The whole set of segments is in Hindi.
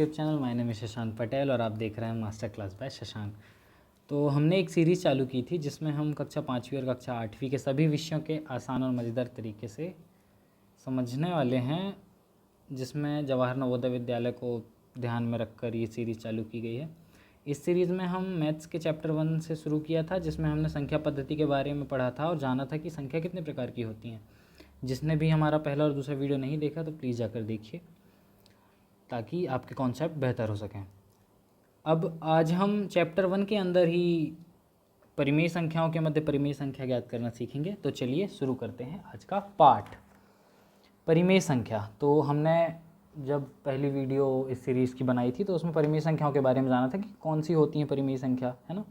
YouTube channel my name is Shashank Patel और आप देख रहे हैं मास्टर क्लास बाय शशांक। तो हमने एक सीरीज़ चालू की थी जिसमें हम कक्षा 5वीं और कक्षा 8वीं के सभी विषयों के आसान और मज़ेदार तरीके से समझने वाले हैं, जिसमें जवाहर नवोदय विद्यालय को ध्यान में रखकर ये सीरीज़ चालू की गई है। इस सीरीज़ में हम मैथ्स के चैप्टर 1 से शुरू किया था, जिसमें हमने संख्या पद्धति के बारे में पढ़ा था और जाना था कि संख्या कितने प्रकार की होती हैं। जिसने भी हमारा पहला और दूसरा वीडियो नहीं देखा तो प्लीज़ जाकर देखिए, ताकि आपके कॉन्सेप्ट बेहतर हो सकें। अब आज हम चैप्टर 1 के अंदर ही परिमेय संख्याओं के मध्य परिमेय संख्या ज्ञात करना सीखेंगे। तो चलिए शुरू करते हैं आज का पाठ, परिमेय संख्या। तो हमने जब पहली वीडियो इस सीरीज़ की बनाई थी तो उसमें परिमेय संख्याओं के बारे में जाना था कि कौन सी होती हैं परिमेय संख्या, है ना।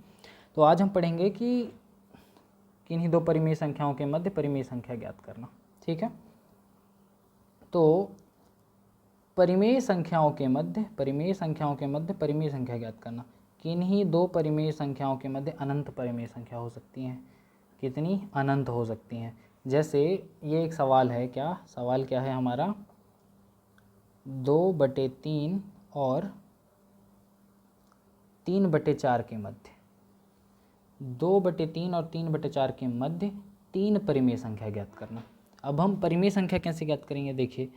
तो आज हम पढ़ेंगे कि किन्हीं दो परिमेय संख्याओं के मध्य परिमेय संख्या ज्ञात करना, ठीक है। तो परिमेय संख्याओं के मध्य परिमेय संख्या ज्ञात करना। किन्हीं दो परिमेय संख्याओं के मध्य अनंत परिमेय संख्या हो सकती हैं। कितनी? अनंत हो सकती हैं। जैसे ये एक सवाल है, क्या सवाल क्या है हमारा, 2/3 और 3/4 के मध्य, 2/3 और 3/4 के मध्य 3 परिमेय संख्या ज्ञात करना। अब हम परिमेय संख्या कैसे ज्ञात करेंगे? देखिए,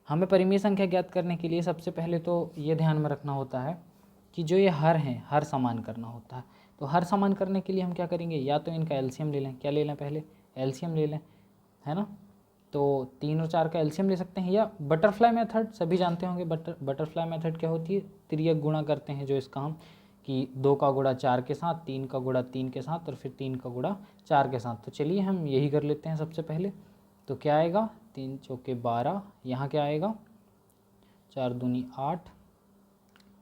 हमें परिमेय संख्या ज्ञात करने के लिए सबसे पहले तो ये ध्यान में रखना होता है कि जो ये हर हैं, हर समान करना होता है। तो हर समान करने के लिए हम क्या करेंगे, या तो इनका एलसीएम ले लें। क्या ले लें? पहले एलसीएम ले लें, है ना। तो 3 और 4 का एलसीएम ले सकते हैं, या बटरफ्लाई मेथड सभी जानते होंगे। बटरफ्लाई मेथड क्या होती है? तिर्यक गुणा करते हैं जो इसका हम, कि 2 का गुणा 4 के साथ, 3 का गुणा 3 के साथ और फिर 3 का गुणा 4 के साथ। तो चलिए हम यही कर लेते हैं सबसे पहले। तो क्या आएगा, 3 चौके 12, यहाँ क्या आएगा 4 दूनी 8,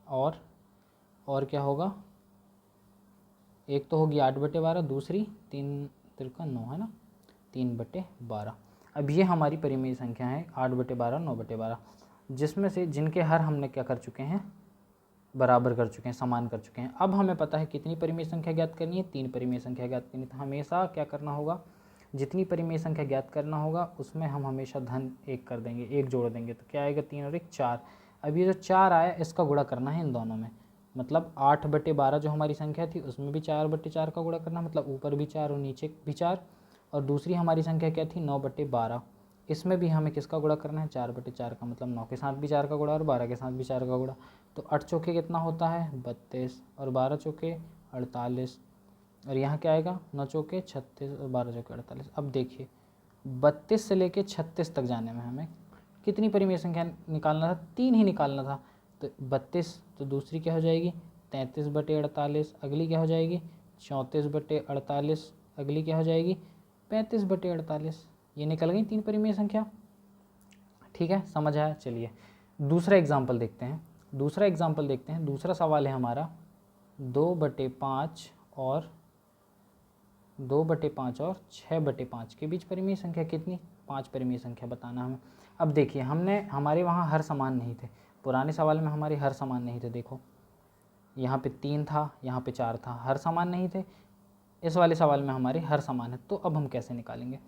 और क्या होगा, एक तो होगी 8/12, दूसरी 3 तिरका 9, है ना, 3/12। अब ये हमारी परिमेय संख्या है 8/12, 9/12, जिसमें से जिनके हर हमने क्या कर चुके हैं, बराबर कर चुके हैं, समान कर चुके हैं। अब हमें पता है कितनी परिमेय संख्या ज्ञात करनी है, 3 परिमेय संख्या ज्ञात करनी है। तो हमेशा क्या करना होगा, जितनी परिमेय संख्या ज्ञात करना होगा उसमें हम हमेशा धन 1 कर देंगे, 1 जोड़ देंगे। तो क्या आएगा, 3 और 1 4। अब ये जो 4 आया इसका गुणा करना है इन दोनों में, मतलब 8/12 जो हमारी संख्या थी उसमें भी 4/4 का गुणा करना, मतलब ऊपर भी 4 और नीचे भी 4। और दूसरी हमारी संख्या क्या थी, 9/12, इसमें भी हमें किसका गुणा करना है, 4/4 का, मतलब 9 के साथ भी 4 का गुणा और 12 के साथ भी 4 का गुणा। तो 8 चौके कितना होता है, 32, और 12 चौके 48, और यहाँ क्या आएगा, 9 चौके 36 और 12 चौके 48। अब देखिए 32 से लेके 36 तक जाने में हमें कितनी परिमेय संख्या निकालना था, 3 ही निकालना था। तो 32, तो दूसरी क्या हो जाएगी 33/48, अगली क्या हो जाएगी 34/48, अगली क्या हो जाएगी 35/48। ये निकल गई 3 परिमेय संख्या, ठीक है, समझ आया। चलिए दूसरा एग्जाम्पल देखते हैं। दूसरा सवाल है हमारा 2/5 और 6/5 के बीच परिमेय संख्या कितनी, 5 परिमेय संख्या बताना हमें। अब देखिए हमारे वहाँ हर समान नहीं थे, पुराने सवाल में हमारे हर समान नहीं थे। देखो यहाँ पे 3 था, यहाँ पे 4 था, हर समान नहीं थे। इस वाले सवाल में हमारे हर समान है। तो अब हम कैसे निकालेंगे,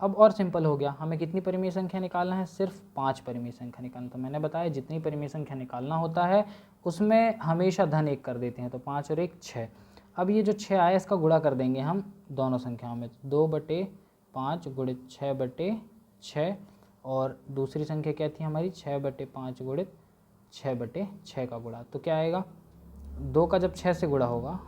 अब और सिंपल हो गया। हमें कितनी परिमेय संख्या निकालना है, सिर्फ 5 परिमेय संख्या निकालना। तो मैंने बताया जितनी परिमेय संख्या निकालना होता है उसमें हमेशा धन 1 कर देते हैं। तो 5 और 1 6। अब ये जो 6 आया इसका गुणा कर देंगे हम दोनों संख्याओं में, 2/5 गुणित 6/6, और दूसरी संख्या क्या थी हमारी, 6/5 गुणित 6/6 का गुणा। तो क्या आएगा, 2 का जब 6 से गुणा होगा,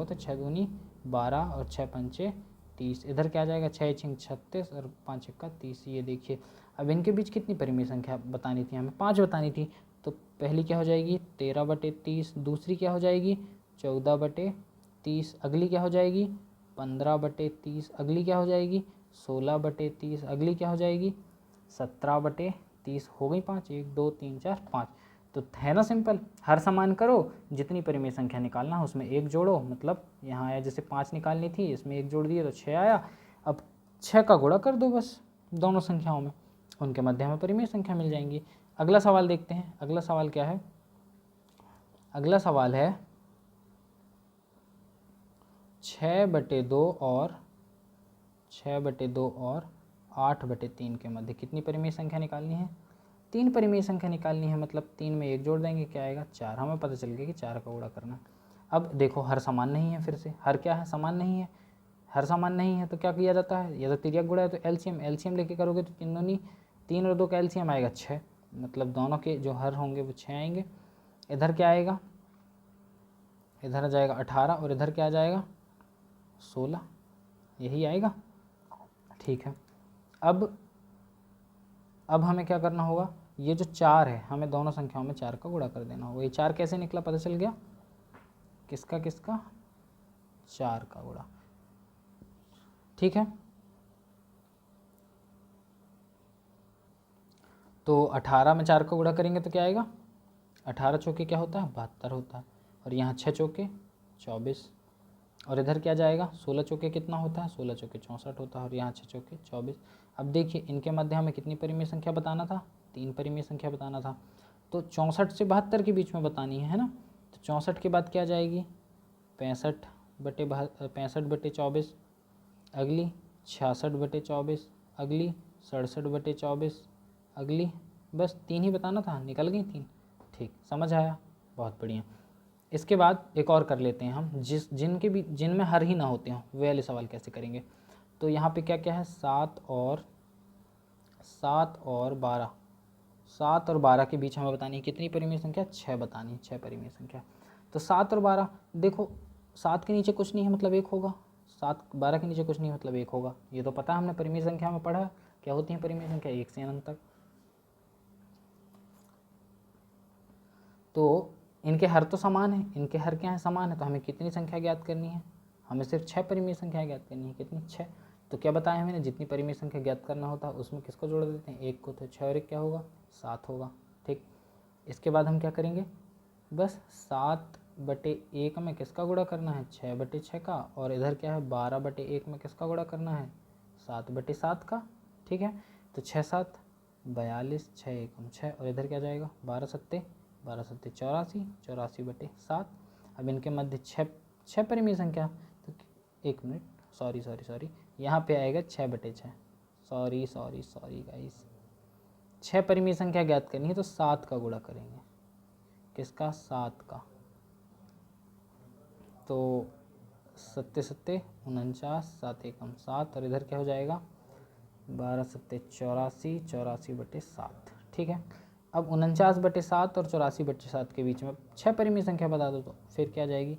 तो 6 दूनी 12 और 6 पंचे 30। इधर क्या आ जाएगा, 6 छिंग 36 और 5 एक्का 30। ये देखिए अब इनके बीच कितनी परिमेय संख्या बतानी थी हमें, 5 बतानी थी। तो पहली क्या हो जाएगी 13/30, दूसरी क्या हो जाएगी 14/30, अगली क्या हो जाएगी 15/30, अगली क्या हो जाएगी 16/30, अगली क्या हो जाएगी 17/30। हो गई 5, 1 2 3 4 5। तो है ना सिंपल, हर समान करो, जितनी परिमेय संख्या निकालना है उसमें 1 जोड़ो। मतलब यहाँ आया जैसे 5 निकालनी थी, इसमें 1 जोड़ दिए तो 6 आया। अब 6 का गुणा कर दो बस दोनों संख्याओं में, उनके मध्य में परिमेय संख्या मिल जाएंगी। अगला सवाल देखते हैं। अगला सवाल क्या है, अगला सवाल है 6/2 और 8/3 के मध्य कितनी परिमेय संख्या निकालनी है, तीन परिमेय संख्या निकालनी है, मतलब 3 में 1 जोड़ देंगे, क्या आएगा 4। हमें पता चल गया कि 4 का गुणा करना है। अब देखो हर समान नहीं है, फिर से हर क्या है, समान नहीं है। हर समान नहीं है तो क्या किया जाता है, ये तो तिर्यक गुणा है तो एलसीएम लेके करोगे तो 3 और 2 का एलसीएम आएगा 6, मतलब दोनों के जो हर होंगे वो 6 आएंगे। इधर क्या आएगा, इधर आ जाएगा 18 और इधर क्या आ जाएगा 16, यही आएगा। ठीक है, अब हमें क्या करना होगा, ये जो 4 है हमें दोनों संख्याओं में 4 का गुणा कर देना होगा। ये 4 कैसे निकला पता चल गया, किसका 4 का गुणा। ठीक है, तो 18 में 4 का गुणा करेंगे तो क्या आएगा, 18 चौके क्या होता है 72 होता है, और यहाँ 6 चौके 24, और इधर क्या जाएगा 16 चौके कितना होता है, 16 चौके 64 होता है, और यहाँ 6 चौके 24। अब देखिए इनके मध्य हमें कितनी परिमेय संख्या बताना था, 3 परिमेय संख्या बताना था, तो 64 से 72 के बीच में बतानी है ना। तो 64 के बाद क्या जाएगी 65/24, अगली 66/24, अगली 67/24, अगली, बस 3 ही बताना था, निकल गई 3। ठीक, समझ आया, बहुत बढ़िया। इसके बाद एक और कर लेते हैं हम, जिनमें हर ही ना होते हों वे वाले सवाल कैसे करेंगे। तो यहाँ पे क्या क्या है, 7 और 12, 7 और 12 के बीच हमें बतानी है कितनी परिमेय संख्या, 6 बतानी है, 6 परिमेय संख्या। तो 7 और 12, देखो 7 के नीचे कुछ नहीं है मतलब 1 होगा, 7 12 के नीचे कुछ नहीं है मतलब 1 होगा, ये तो पता है, हमने परिमेय संख्या में पढ़ा क्या होती है परिमेय संख्या, 1 से अनंत तक। तो इनके हर तो समान है, इनके हर क्या है समान है, तो हमें कितनी संख्या ज्ञात करनी है, हमें सिर्फ 6 परिमेय संख्या ज्ञात करनी है, कितनी 6। तो क्या बताया मैंने, जितनी परिमेय संख्या ज्ञात करना होता है उसमें किसको जोड़ देते हैं, 1 को, तो 6 और 1 क्या होगा 7 होगा। ठीक, इसके बाद हम क्या करेंगे, बस 7/1 में किसका गुणा करना है, 6/6 का, और इधर क्या है 12/1 में किसका गुणा करना है, 7/7 का। ठीक है, तो 6 7 42, 6 1 6, और इधर क्या जाएगा 12 सत्ते 84, 84/7। अब इनके मध्य 6 परिमेय संख्या, तो 1 मिनट, सॉरी, यहाँ पे आएगा 6/6, सॉरी गाइस, 6 परिमेय संख्या ज्ञात करनी है तो 7 का गुणा करेंगे, किसका 7 का, तो 7 7 49, 7 1 7, और इधर क्या हो जाएगा 12 7 84, 84/7। ठीक है, अब 49/7 और 84/7 के बीच में 6 परिमेय संख्या बता दो, तो फिर क्या जाएगी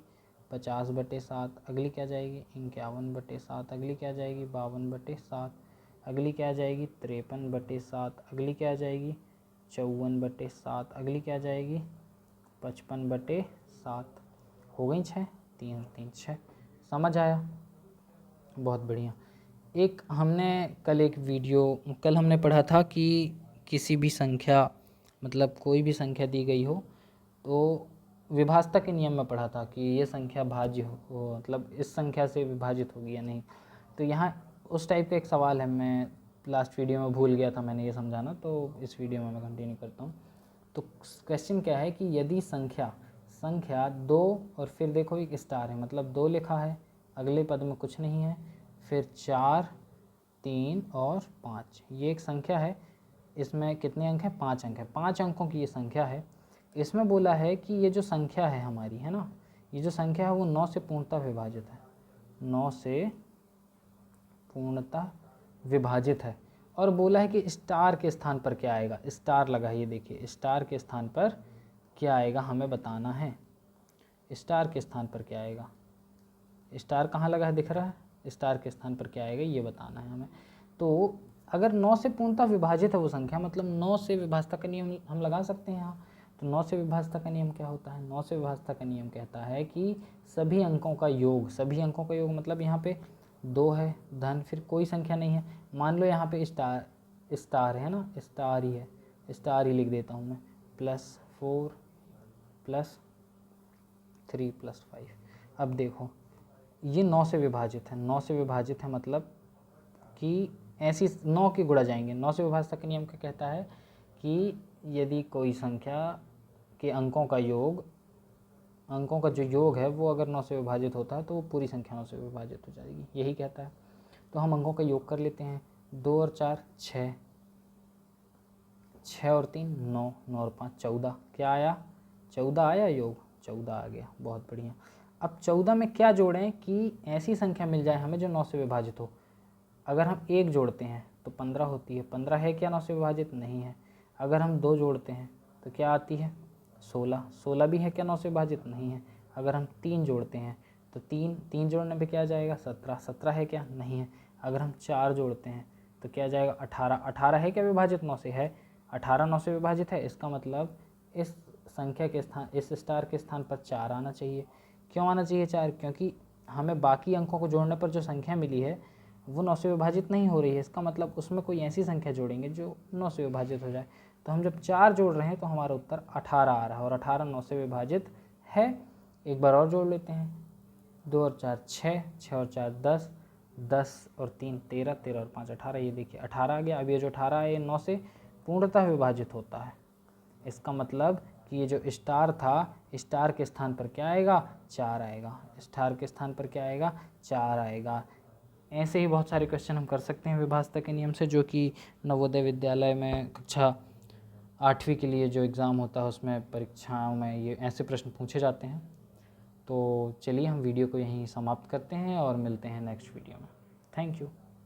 50/7, अगली क्या जाएगी 51/7, अगली क्या जाएगी 52/7, अगली क्या जाएगी 53/7, अगली क्या जाएगी 54/7, अगली क्या जाएगी 55/7। हो गई 6, 3 और 3 6। समझ आया, बहुत बढ़िया। कल हमने पढ़ा था कि किसी भी संख्या, मतलब कोई भी संख्या दी गई हो तो विभाजता के नियम में पढ़ा था कि ये संख्या भाज्य हो, मतलब इस संख्या से विभाजित होगी या नहीं। तो यहाँ उस टाइप का एक सवाल है, मैं लास्ट वीडियो में भूल गया था मैंने ये समझाना, तो इस वीडियो में मैं कंटिन्यू करता हूँ। तो क्वेश्चन क्या है कि यदि संख्या 2 और फिर देखो एक स्टार है, मतलब 2 लिखा है, अगले पद में कुछ नहीं है, फिर 4 3 और 5, ये एक संख्या है, इसमें कितने अंक हैं 5 अंक है, 5 अंकों की ये संख्या है। इसमें बोला है कि ये जो संख्या है हमारी, है ना, ये जो संख्या है वो 9 से पूर्णतः विभाजित है, 9 से पूर्णतः विभाजित है। और बोला है कि स्टार के स्थान पर क्या आएगा, स्टार लगा है, ये देखिए स्टार के स्थान पर क्या आएगा हमें बताना है, स्टार के स्थान पर क्या आएगा, स्टार कहाँ लगा है दिख रहा है, स्टार के स्थान पर क्या आएगा ये बताना है हमें। तो अगर 9 से पूर्णतः विभाजित है वो संख्या, मतलब 9 से विभाजता का नियम हम लगा सकते हैं यहाँ। तो 9 से विभाजता का नियम क्या होता है, 9 से विभाजता का नियम कहता है कि सभी अंकों का योग मतलब यहाँ पे 2 है, धन फिर कोई संख्या नहीं है, मान लो यहाँ पे स्टार है ना, स्टार ही है, स्टार ही लिख देता हूँ मैं, +4 +3 +5। अब देखो ये 9 से विभाजित है, 9 से विभाजित है मतलब कि ऐसी 9 के गुणा जाएंगे। 9 से विभाजता का नियम क्या कहता है कि यदि कोई संख्या के अंकों का जो योग है वो अगर 9 से विभाजित होता है तो वो पूरी संख्या 9 से विभाजित हो जाएगी, यही कहता है। तो हम अंकों का योग कर लेते हैं, 2 और 4 6, 6 और 3 9, 9 और 5 14, क्या आया 14 आया योग, 14 आ गया, बहुत बढ़िया। अब 14 में क्या जोड़ें कि ऐसी संख्या मिल जाए हमें जो 9 से विभाजित हो। अगर हम 1 जोड़ते हैं तो 15 होती है, 15 है क्या 9 से विभाजित, नहीं है। अगर हम 2 जोड़ते हैं तो क्या आती है 16, 16 भी है क्या 9 से विभाजित, नहीं है। अगर हम 3 जोड़ते हैं तो 3 जोड़ने पे क्या आ जाएगा 17, 17 है क्या, नहीं है। अगर हम 4 जोड़ते हैं तो क्या आ जाएगा 18, 18 है क्या विभाजित 9 से, है 18 9 से विभाजित है। इसका मतलब इस संख्या के स्थान, इस स्टार के स्थान पर 4 आना चाहिए। क्यों आना चाहिए 4, क्योंकि हमें बाकी अंकों को जोड़ने पर जो संख्या मिली है वो 9 से विभाजित नहीं हो रही है। इसका मतलब उसमें कोई ऐसी संख्या जोड़ेंगे जो 9 से विभाजित हो जाए। तो हम जब 4 जोड़ रहे हैं तो हमारा उत्तर 18 आ रहा है, और 18 9 से विभाजित है। एक बार और जोड़ लेते हैं, 2 और 4 6, 6 और 4 10, 10 और 3 13, 13 और 5 18, ये देखिए 18 आ गया। अब ये जो 18 है ये 9 से पूर्णतः विभाजित होता है। इसका मतलब कि ये जो स्टार था, स्टार के स्थान पर क्या आएगा 4 आएगा, स्टार के स्थान पर क्या आएगा 4 आएगा। ऐसे ही बहुत सारे क्वेश्चन हम कर सकते हैं विभाजता के नियम से, जो कि नवोदय विद्यालय में कक्षा 8वीं के लिए जो एग्ज़ाम होता है उसमें परीक्षाओं में ये ऐसे प्रश्न पूछे जाते हैं। तो चलिए हम वीडियो को यहीं समाप्त करते हैं और मिलते हैं नेक्स्ट वीडियो में। Thank you.